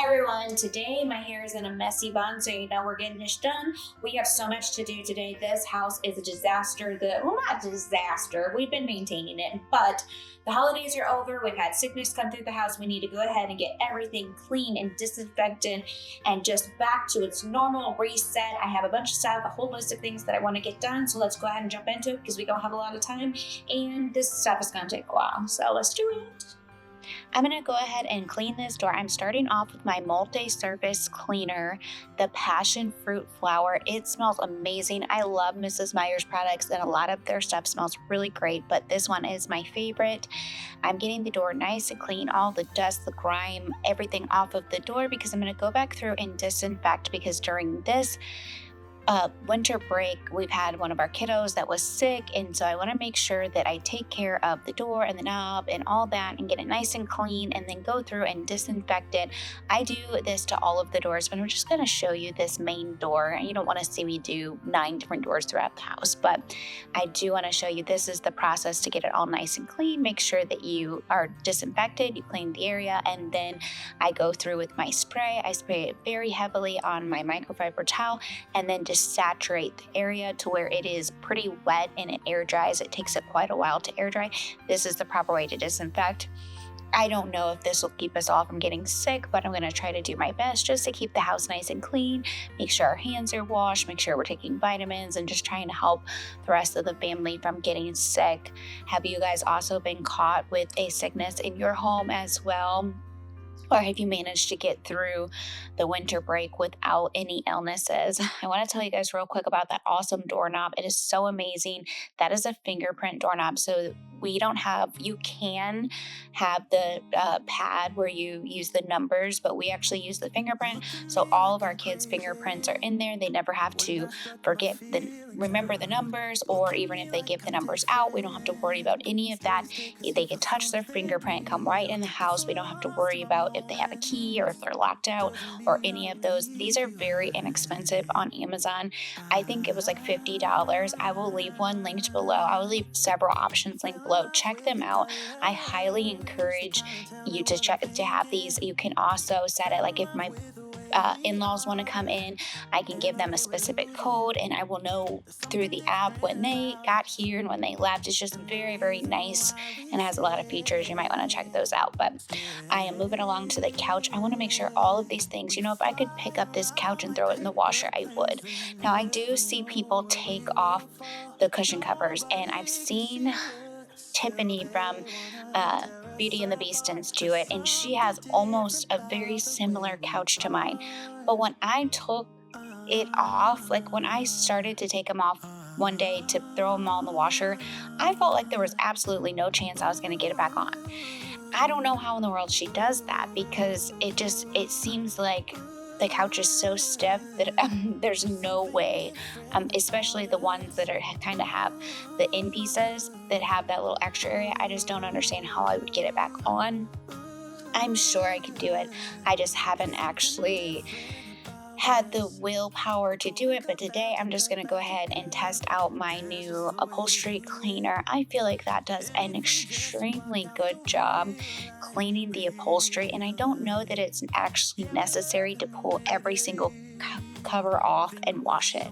Everyone, today my hair is in a messy bun, so you know we're getting this done. We have so much to do today. This house is a disaster. Not disaster. We've been maintaining it, but the holidays are over. We've had sickness come through the house. We need to go ahead and get everything clean and disinfectant and just back to its normal reset. I have a bunch of stuff, a whole list of things that I want to get done, so let's go ahead and jump into it because we don't have a lot of time, and this stuff is going to take a while. So let's do it. I'm going to go ahead and clean this door. I'm starting off with my multi-surface cleaner, the passion fruit flower. It smells amazing. I love Mrs. Meyer's products and a lot of their stuff smells really great, but this one is my favorite. I'm getting the door nice and clean, all the dust, the grime, everything off of the door because I'm going to go back through and disinfect because during this winter break, we've had one of our kiddos that was sick, and so I want to make sure that I take care of the door and the knob and all that and get it nice and clean and then go through and disinfect it. I do this to all of the doors, but I'm just going to show you this main door. You don't want to see me do 9 different doors throughout the house, but I do want to show you this is the process to get it all nice and clean. Make sure that you are disinfected, you clean the area, and then I go through with my spray. I spray it very heavily on my microfiber towel and then just saturate the area to where it is pretty wet and it air dries. It takes it quite a while to air dry. This is the proper way to disinfect. I don't know if this will keep us all from getting sick, but I'm going to try to do my best just to keep the house nice and clean, make sure our hands are washed, make sure we're taking vitamins, and just trying to help the rest of the family from getting sick. Have you guys also been caught with a sickness in your home as well? Or have you managed to get through the winter break without any illnesses? I want to tell you guys real quick about that awesome doorknob. It is so amazing. That is a fingerprint doorknob. So you can have the pad where you use the numbers, but we actually use the fingerprint. So all of our kids' fingerprints are in there. They never have to remember the numbers, or even if they give the numbers out, we don't have to worry about any of that. They can touch their fingerprint, come right in the house. We don't have to worry about if they have a key or if they're locked out or any of those. These are very inexpensive on Amazon. I think it was like $50. I will leave one linked below. I will leave several options linked below. Check them out. I highly encourage you to have these. You can also set it like if my in-laws want to come in, I can give them a specific code and I will know through the app when they got here and when they left. It's just very, very nice and has a lot of features. You might want to check those out. But I am moving along to the couch. I want to make sure all of these things, if I could pick up this couch and throw it in the washer, I would. Now, I do see people take off the cushion covers, and I've seen Tiffany from Beauty and the Beastons do it, and she has almost a very similar couch to mine. But when I took it off, like when I started to take them off one day to throw them all in the washer, I felt like there was absolutely no chance I was going to get it back on. I don't know how in the world she does that because it seems like the couch is so stiff that there's no way, especially the ones that are kind of have the end pieces that have that little extra area. I just don't understand how I would get it back on. I'm sure I could do it. I just haven't actually had the willpower to do it, but today I'm just going to go ahead and test out my new upholstery cleaner. I feel like that does an extremely good job cleaning the upholstery, and I don't know that it's actually necessary to pull every single cover off and wash it.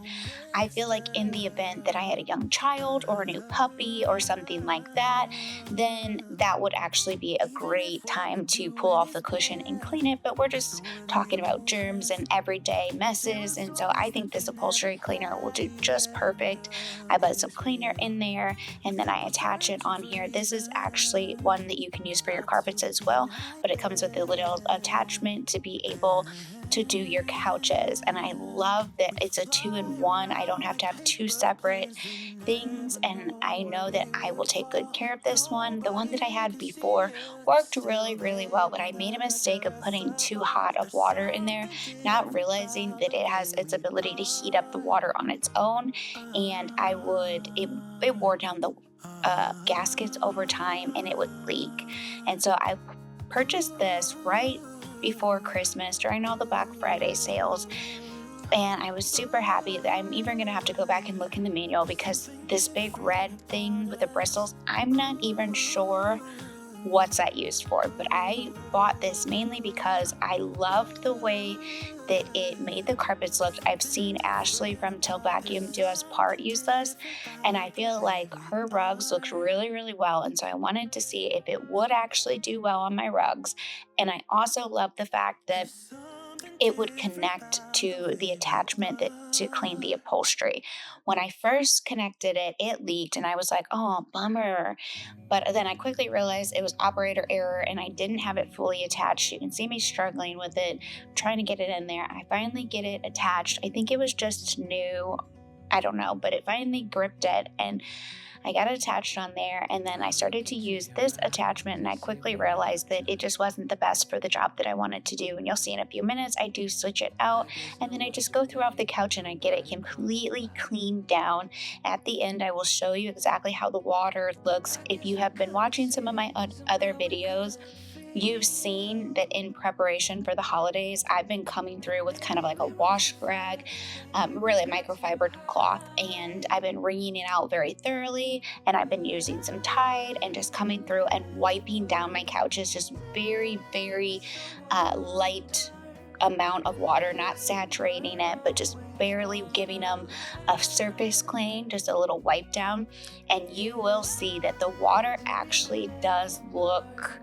I feel like in the event that I had a young child or a new puppy or something like that, then that would actually be a great time to pull off the cushion and clean it. But we're just talking about germs and everyday messes, and so I think this upholstery cleaner will do just perfect. I put some cleaner in there and then I attach it on here. This is actually one that you can use for your carpets as well, but it comes with a little attachment to be able to do your couches, and I love that it's a 2-in-1. I don't have to have 2 separate things, and I know that I will take good care of this one. The one that I had before worked really, really well, but I made a mistake of putting too hot of water in there, not realizing that it has its ability to heat up the water on its own, and it wore down the gaskets over time and it would leak. And so I purchased this right before Christmas during all the Black Friday sales, and I was super happy. That I'm even going to have to go back and look in the manual because this big red thing with the bristles, I'm not even sure what's that used for. But I bought this mainly because I loved the way that it made the carpets look. I've seen Ashley from Till Vacuum Do Us Part use this, and I feel like her rugs looked really, really well. And so I wanted to see if it would actually do well on my rugs. And I also love the fact that it would connect to the attachment that to clean the upholstery. When I first connected it, it leaked and I was like, oh, bummer. But then I quickly realized it was operator error and I didn't have it fully attached. You can see me struggling with it, trying to get it in there. I finally get it attached. I think it was just new. I don't know, but it finally gripped it and I got it attached on there. And then I started to use this attachment and I quickly realized that it just wasn't the best for the job that I wanted to do. And you'll see in a few minutes, I do switch it out and then I just go throughout the couch and I get it completely cleaned down. At the end, I will show you exactly how the water looks. If you have been watching some of my other videos, you've seen that in preparation for the holidays, I've been coming through with kind of like a wash rag, really a microfiber cloth, and I've been wringing it out very thoroughly. And I've been using some Tide and just coming through and wiping down my couches, just very, very light amount of water, not saturating it, but just barely giving them a surface clean, just a little wipe down. And you will see that the water actually does look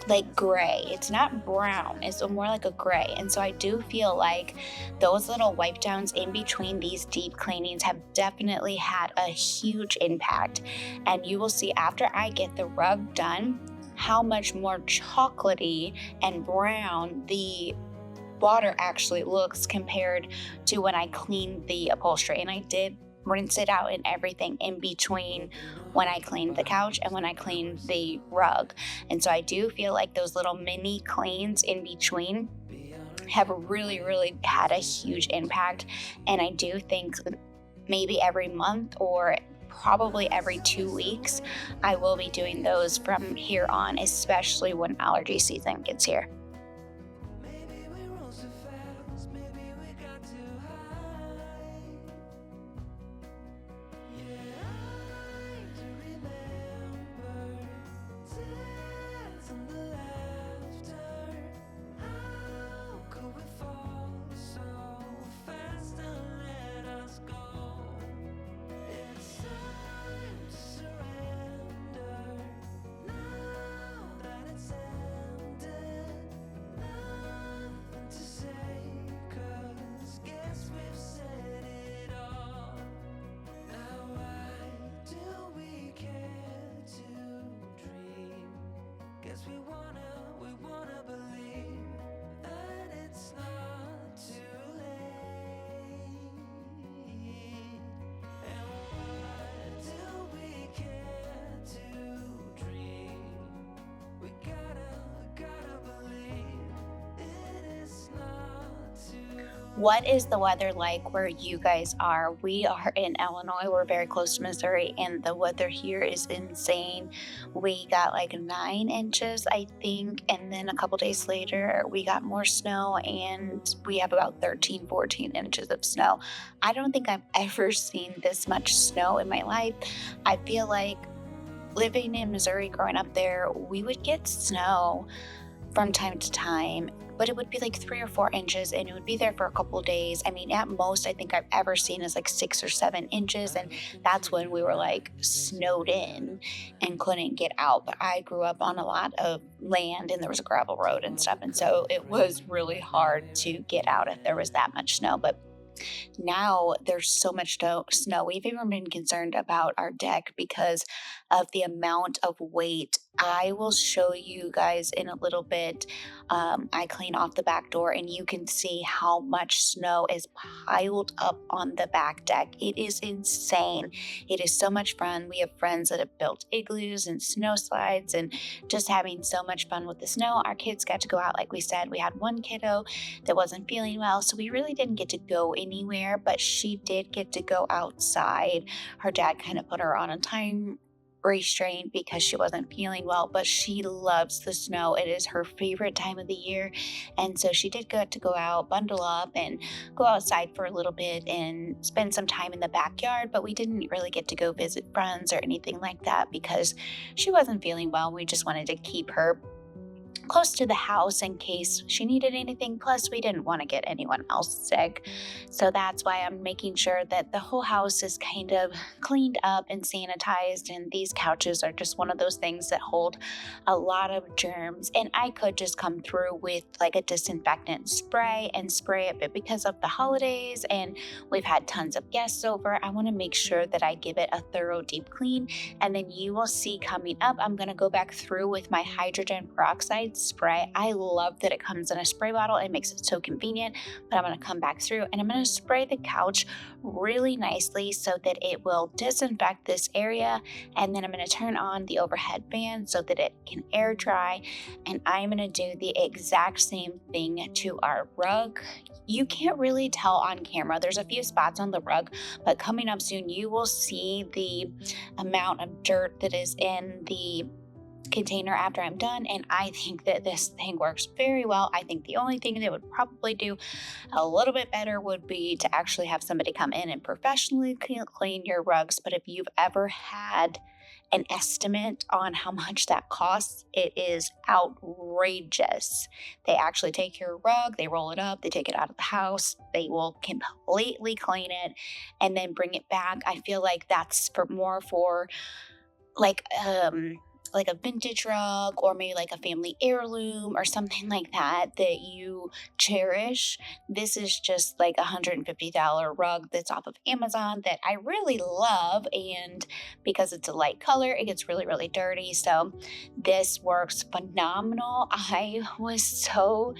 like gray. It's not brown, it's more like a gray. And so I do feel like those little wipe downs in between these deep cleanings have definitely had a huge impact. And you will see after I get the rug done how much more chocolatey and brown the water actually looks compared to when I cleaned the upholstery. And I did rinse it out and everything in between when I cleaned the couch and when I cleaned the rug. And so I do feel like those little mini cleans in between have really, really had a huge impact. And I do think maybe every month or probably every 2 weeks, I will be doing those from here on, especially when allergy season gets here. We wanna believe that it's not too late. And what do we care to dream? We gotta believe it is not too late. What is the weather like where you guys are? We are in Illinois. We're very close to Missouri, and the weather here is insane. We got like 9 inches, I think, and then a couple days later, we got more snow, and we have about 13, 14 inches of snow. I don't think I've ever seen this much snow in my life. I feel like living in Missouri, growing up there, we would get snow from time to time, but it would be like 3 or 4 inches and it would be there for a couple days. I mean, at most, I think I've ever seen is like 6 or 7 inches. And that's when we were like snowed in and couldn't get out. But I grew up on a lot of land and there was a gravel road and stuff. And so it was really hard to get out if there was that much snow. But now there's so much snow. We've even been concerned about our deck because of the amount of weight. I will show you guys in a little bit. I clean off the back door and you can see how much snow is piled up on the back deck. It is insane. It is so much fun. We have friends that have built igloos and snow slides and just having so much fun with the snow. Our kids got to go out, like we said. We had one kiddo that wasn't feeling well, so we really didn't get to go anywhere, but she did get to go outside. Her dad kind of put her on a time restrained because she wasn't feeling well, but she loves the snow. It is her favorite time of the year. And so she did get to go out, bundle up, and go outside for a little bit and spend some time in the backyard. But we didn't really get to go visit friends or anything like that because she wasn't feeling well. We just wanted to keep her close to the house in case she needed anything. Plus, we didn't want to get anyone else sick. So that's why I'm making sure that the whole house is kind of cleaned up and sanitized. And these couches are just one of those things that hold a lot of germs. And I could just come through with like a disinfectant spray and spray it, but because of the holidays and we've had tons of guests over, I want to make sure that I give it a thorough deep clean. And then you will see coming up, I'm going to go back through with my hydrogen peroxide spray. I love that it comes in a spray bottle. It makes it so convenient, but I'm going to come back through and I'm going to spray the couch really nicely so that it will disinfect this area. And then I'm going to turn on the overhead fan so that it can air dry. And I'm going to do the exact same thing to our rug. You can't really tell on camera. There's a few spots on the rug, but coming up soon, you will see the amount of dirt that is in the container after I'm done, and I think that this thing works very well. I think the only thing that would probably do a little bit better would be to actually have somebody come in and professionally clean your rugs. But if you've ever had an estimate on how much that costs, it is outrageous. They actually take your rug, they roll it up, they take it out of the house, they will completely clean it and then bring it back. I feel like that's more for like a vintage rug or maybe like a family heirloom or something like that that you cherish. This is just like $150 rug that's off of Amazon that I really love, and because it's a light color, it gets really, really dirty. So this works phenomenal. I was so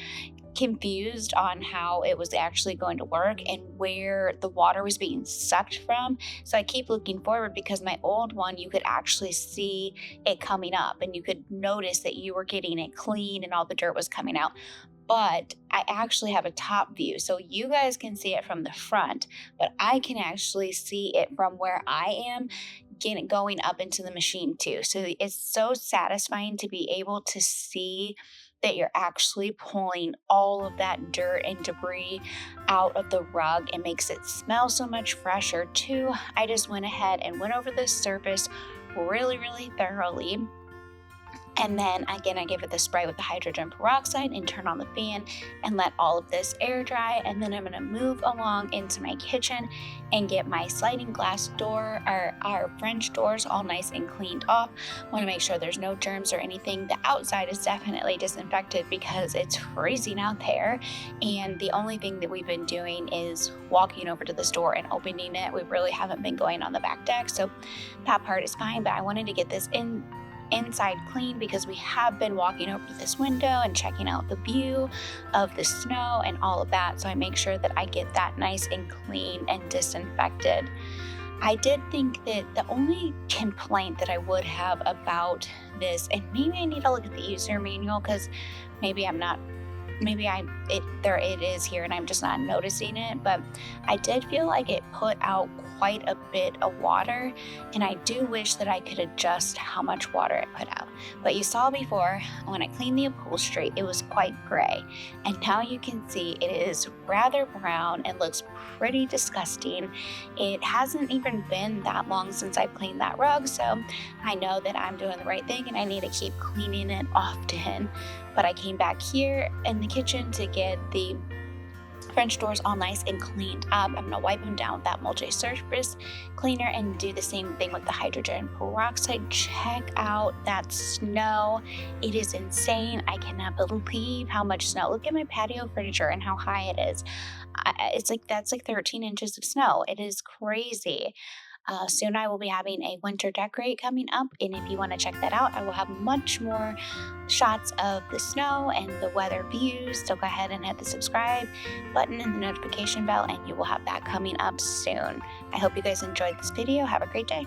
confused on how it was actually going to work and where the water was being sucked from. So I keep looking forward because my old one, you could actually see it coming up and you could notice that you were getting it clean and all the dirt was coming out. But I actually have a top view, so you guys can see it from the front, but I can actually see it from where I am going up into the machine too. So it's so satisfying to be able to see that you're actually pulling all of that dirt and debris out of the rug. It makes it smell so much fresher too. I just went ahead and went over the surface really, really thoroughly. And then again, I give it the spray with the hydrogen peroxide and turn on the fan and let all of this air dry. And then I'm going to move along into my kitchen and get my sliding glass door, our French doors, all nice and cleaned off. Want to make sure there's no germs or anything. The outside is definitely disinfected because it's freezing out there. And the only thing that we've been doing is walking over to the store and opening it. We really haven't been going on the back deck. So that part is fine, but I wanted to get this inside clean because we have been walking over to this window and checking out the view of the snow and all of that. So I make sure that I get that nice and clean and disinfected. I did think that the only complaint that I would have about this, and maybe I need to look at the user manual because maybe it is here and I'm just not noticing it, but I did feel like it put out quite a bit of water, and I do wish that I could adjust how much water it put out. But you saw before when I cleaned the upholstery, it was quite gray, and now you can see it is rather brown and looks pretty disgusting. It hasn't even been that long since I've cleaned that rug, so I know that I'm doing the right thing and I need to keep cleaning it often. But I came back here in the kitchen to get the French doors all nice and cleaned up. I'm gonna wipe them down with that multi-surface cleaner and do the same thing with the hydrogen peroxide. Check out that snow. It is insane. I cannot believe how much snow. Look at my patio furniture and how high it is. That's like 13 inches of snow. It is crazy. Soon I will be having a winter decorate coming up, and if you want to check that out, I will have much more shots of the snow and the weather views. So go ahead and hit the subscribe button and the notification bell, and you will have that coming up soon. I hope you guys enjoyed this video. Have a great day.